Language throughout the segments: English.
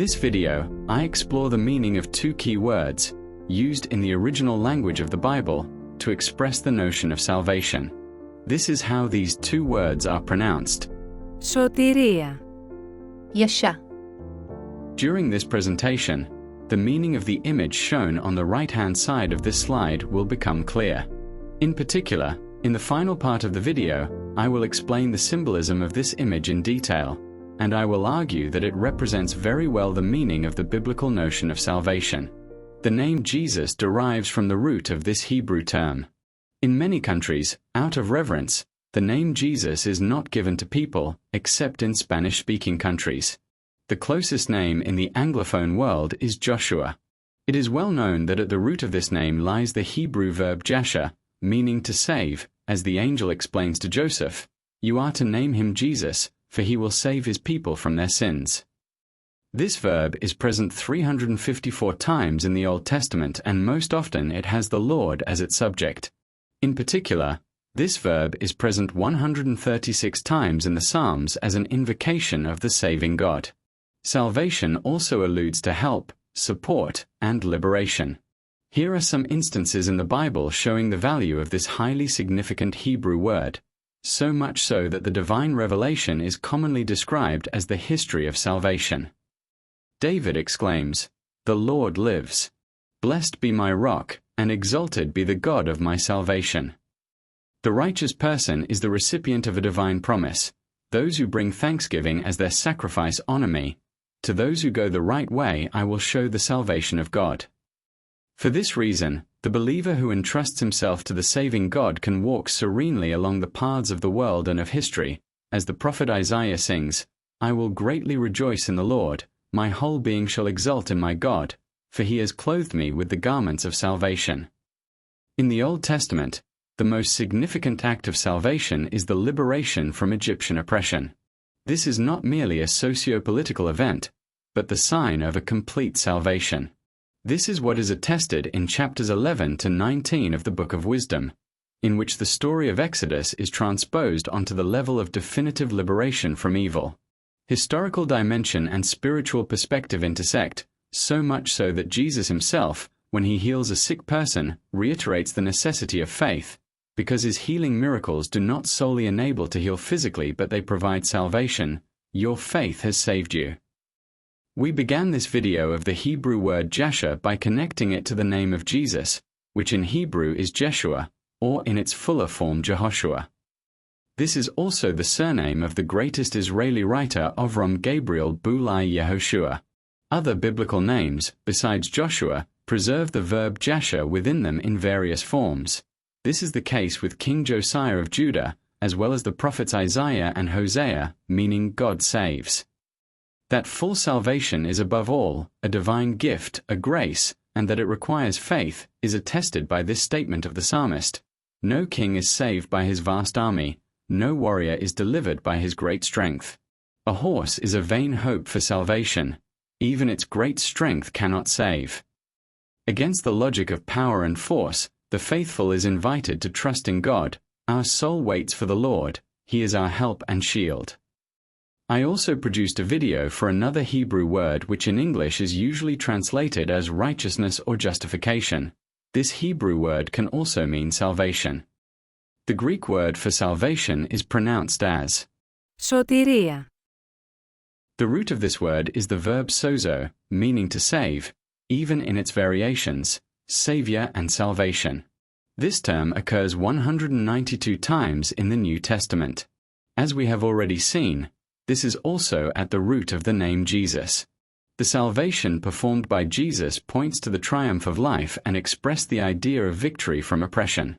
this video, I explore the meaning of two key words, used in the original language of the Bible, to express the notion of salvation. This is how these two words are pronounced. Sōtēría. JASHA. During this presentation, the meaning of the image shown on the right-hand side of this slide will become clear. In particular, in the final part of the video, I will explain the symbolism of this image in detail, and I will argue that it represents very well the meaning of the biblical notion of salvation. The name Jesus derives from the root of this Hebrew term. In many countries, out of reverence, the name Jesus is not given to people, except in Spanish-speaking countries. The closest name in the Anglophone world is Joshua. It is well known that at the root of this name lies the Hebrew verb JASHA, meaning to save, as the angel explains to Joseph, "You are to name him Jesus, for he will save his people from their sins." This verb is present 354 times in the Old Testament, and most often it has the Lord as its subject. In particular, this verb is present 136 times in the Psalms as an invocation of the saving God. Salvation also alludes to help, support, and liberation. Here are some instances in the Bible showing the value of this highly significant Hebrew word, so much so that the divine revelation is commonly described as the history of salvation. David exclaims, "The Lord lives. Blessed be my rock, and exalted be the God of my salvation." The righteous person is the recipient of a divine promise. "Those who bring thanksgiving as their sacrifice honor me. To those who go the right way I will show the salvation of God." For this reason, the believer who entrusts himself to the saving God can walk serenely along the paths of the world and of history, as the prophet Isaiah sings, "I will greatly rejoice in the Lord, my whole being shall exult in my God, for he has clothed me with the garments of salvation." In the Old Testament, the most significant act of salvation is the liberation from Egyptian oppression. This is not merely a socio-political event, but the sign of a complete salvation. This is what is attested in chapters 11 to 19 of the Book of Wisdom, in which the story of Exodus is transposed onto the level of definitive liberation from evil. Historical dimension and spiritual perspective intersect, so much so that Jesus himself, when he heals a sick person, reiterates the necessity of faith, because his healing miracles do not solely enable to heal physically but they provide salvation. Your faith has saved you. We began this video of the Hebrew word JASHA by connecting it to the name of Jesus, which in Hebrew is Yeshua, or in its fuller form Jehoshua. This is also the surname of the greatest Israeli writer Avram Gabriel Bulai Yehoshua. Other biblical names, besides Joshua, preserve the verb JASHA within them in various forms. This is the case with King Josiah of Judah, as well as the prophets Isaiah and Hosea, meaning God saves. That full salvation is above all a divine gift, a grace, and that it requires faith, is attested by this statement of the psalmist. No king is saved by his vast army, no warrior is delivered by his great strength. A horse is a vain hope for salvation, even its great strength cannot save. Against the logic of power and force, the faithful is invited to trust in God. Our soul waits for the Lord, he is our help and shield. I also produced a video for another Hebrew word which in English is usually translated as righteousness or justification. This Hebrew word can also mean salvation. The Greek word for salvation is pronounced as Sōtēría. The root of this word is the verb sōzō, meaning to save, even in its variations, savior and salvation. This term occurs 192 times in the New Testament. As we have already seen, this is also at the root of the name Jesus. The salvation performed by Jesus points to the triumph of life and expressed the idea of victory from oppression.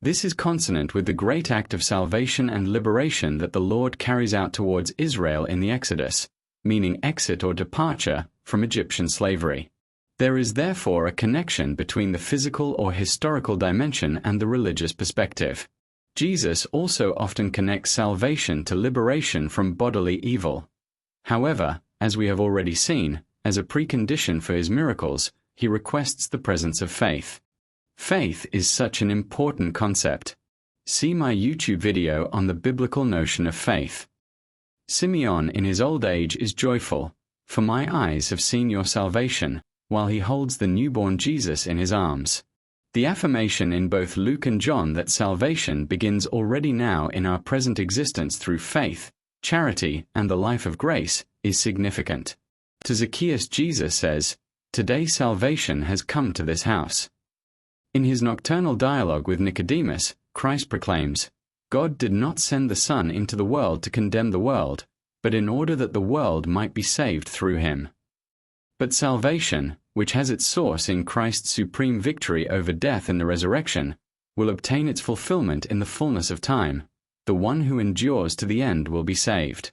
This is consonant with the great act of salvation and liberation that the Lord carries out towards Israel in the Exodus, meaning exit or departure from Egyptian slavery. There is therefore a connection between the physical or historical dimension and the religious perspective. Jesus also often connects salvation to liberation from bodily evil. However, as we have already seen, as a precondition for his miracles, he requests the presence of faith. Faith is such an important concept. See my YouTube video on the biblical notion of faith. Simeon in his old age is joyful, For my eyes have seen your salvation, while he holds the newborn Jesus in his arms. The affirmation in both Luke and John that salvation begins already now in our present existence through faith, charity, and the life of grace is significant. To Zacchaeus, Jesus says, "Today salvation has come to this house." In his nocturnal dialogue with Nicodemus, Christ proclaims, "God did not send the Son into the world to condemn the world, but in order that the world might be saved through him." But salvation, which has its source in Christ's supreme victory over death in the resurrection, will obtain its fulfillment in the fullness of time. The one who endures to the end will be saved.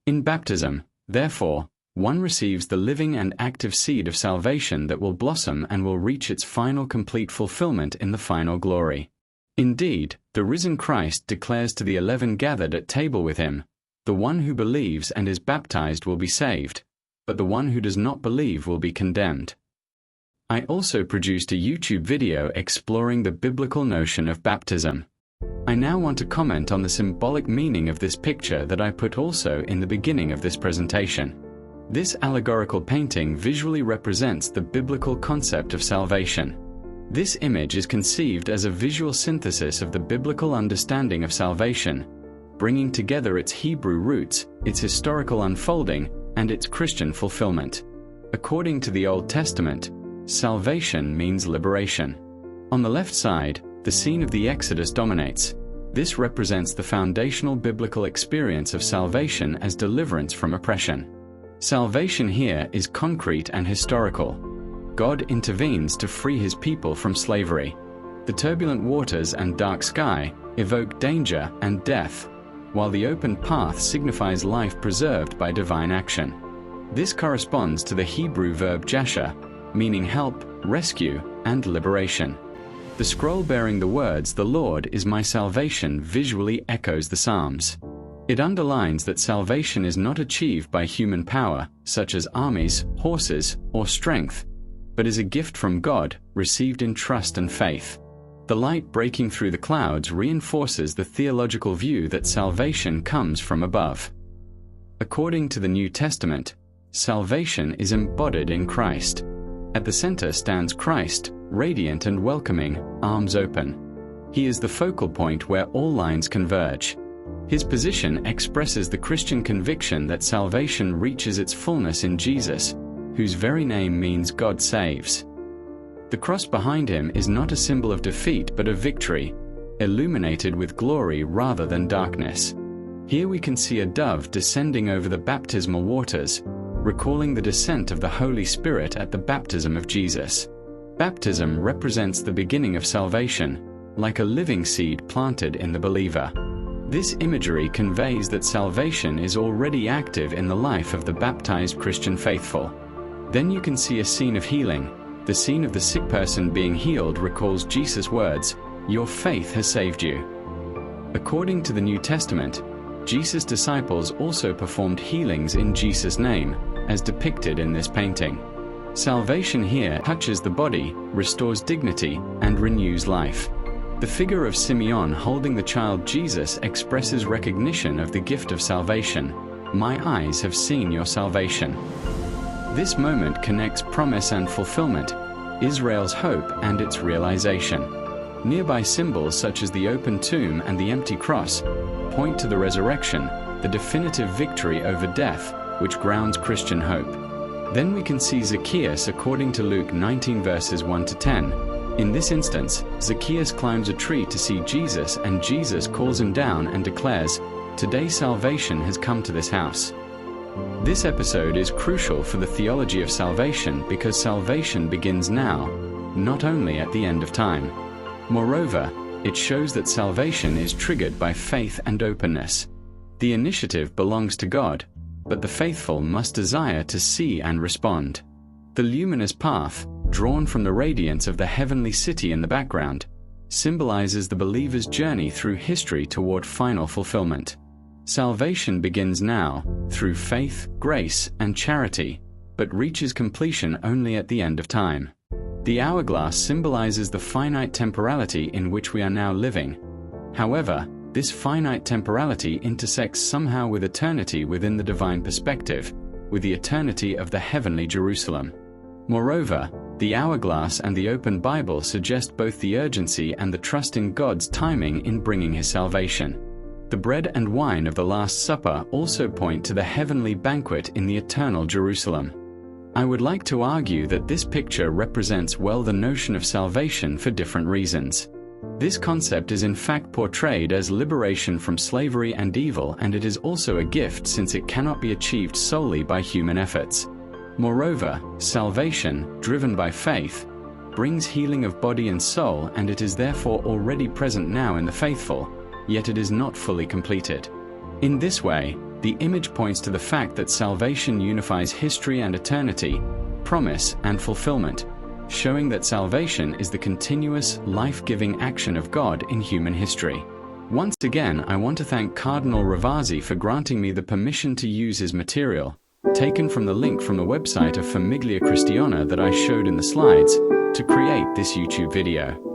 In baptism, therefore, one receives the living and active seed of salvation that will blossom and will reach its final complete fulfillment in the final glory. Indeed, the risen Christ declares to the 11 gathered at table with him, "The one who believes and is baptized will be saved, but the one who does not believe will be condemned." I also produced a YouTube video exploring the biblical notion of baptism. I now want to comment on the symbolic meaning of this picture that I put also in the beginning of this presentation. This allegorical painting visually represents the biblical concept of salvation. This image is conceived as a visual synthesis of the biblical understanding of salvation, bringing together its Hebrew roots, its historical unfolding, and its Christian fulfillment. According to the Old Testament, salvation means liberation. On the left side, the scene of the Exodus dominates. This represents the foundational biblical experience of salvation as deliverance from oppression. Salvation here is concrete and historical. God intervenes to free his people from slavery. The turbulent waters and dark sky evoke danger and death, while the open path signifies life preserved by divine action. This corresponds to the Hebrew verb JASHA, meaning help, rescue, and liberation. The scroll bearing the words, "The Lord is my salvation," visually echoes the Psalms. It underlines that salvation is not achieved by human power, such as armies, horses, or strength, but is a gift from God, received in trust and faith. The light breaking through the clouds reinforces the theological view that salvation comes from above. According to the New Testament, salvation is embodied in Christ. At the center stands Christ, radiant and welcoming, arms open. He is the focal point where all lines converge. His position expresses the Christian conviction that salvation reaches its fullness in Jesus, whose very name means God saves. The cross behind him is not a symbol of defeat but of victory, illuminated with glory rather than darkness. Here we can see a dove descending over the baptismal waters, recalling the descent of the Holy Spirit at the baptism of Jesus. Baptism represents the beginning of salvation, like a living seed planted in the believer. This imagery conveys that salvation is already active in the life of the baptized Christian faithful. Then you can see a scene of healing. The scene of the sick person being healed recalls Jesus' words, "Your faith has saved you." According to the New Testament, Jesus' disciples also performed healings in Jesus' name, as depicted in this painting. Salvation here touches the body, restores dignity, and renews life. The figure of Simeon holding the child Jesus expresses recognition of the gift of salvation. "My eyes have seen your salvation." This moment connects promise and fulfillment, Israel's hope and its realization. Nearby symbols such as the open tomb and the empty cross point to the resurrection, the definitive victory over death, which grounds Christian hope. Then we can see Zacchaeus according to Luke 19 verses 1 to 10. In this instance, Zacchaeus climbs a tree to see Jesus, and Jesus calls him down and declares, "Today salvation has come to this house." This episode is crucial for the theology of salvation because salvation begins now, not only at the end of time. Moreover, it shows that salvation is triggered by faith and openness. The initiative belongs to God, but the faithful must desire to see and respond. The luminous path, drawn from the radiance of the heavenly city in the background, symbolizes the believer's journey through history toward final fulfillment. Salvation begins now, through faith, grace, and charity, but reaches completion only at the end of time. The hourglass symbolizes the finite temporality in which we are now living. However, this finite temporality intersects somehow with eternity within the divine perspective, with the eternity of the heavenly Jerusalem. Moreover, the hourglass and the open Bible suggest both the urgency and the trust in God's timing in bringing His salvation. The bread and wine of the Last Supper also point to the heavenly banquet in the eternal Jerusalem. I would like to argue that this picture represents well the notion of salvation for different reasons. This concept is in fact portrayed as liberation from slavery and evil, and it is also a gift since it cannot be achieved solely by human efforts. Moreover, salvation, driven by faith, brings healing of body and soul, and it is therefore already present now in the faithful, yet it is not fully completed. In this way, the image points to the fact that salvation unifies history and eternity, promise and fulfillment, showing that salvation is the continuous, life-giving action of God in human history. Once again, I want to thank Cardinal Ravasi for granting me the permission to use his material, taken from the link from the website of Famiglia Cristiana that I showed in the slides, to create this YouTube video.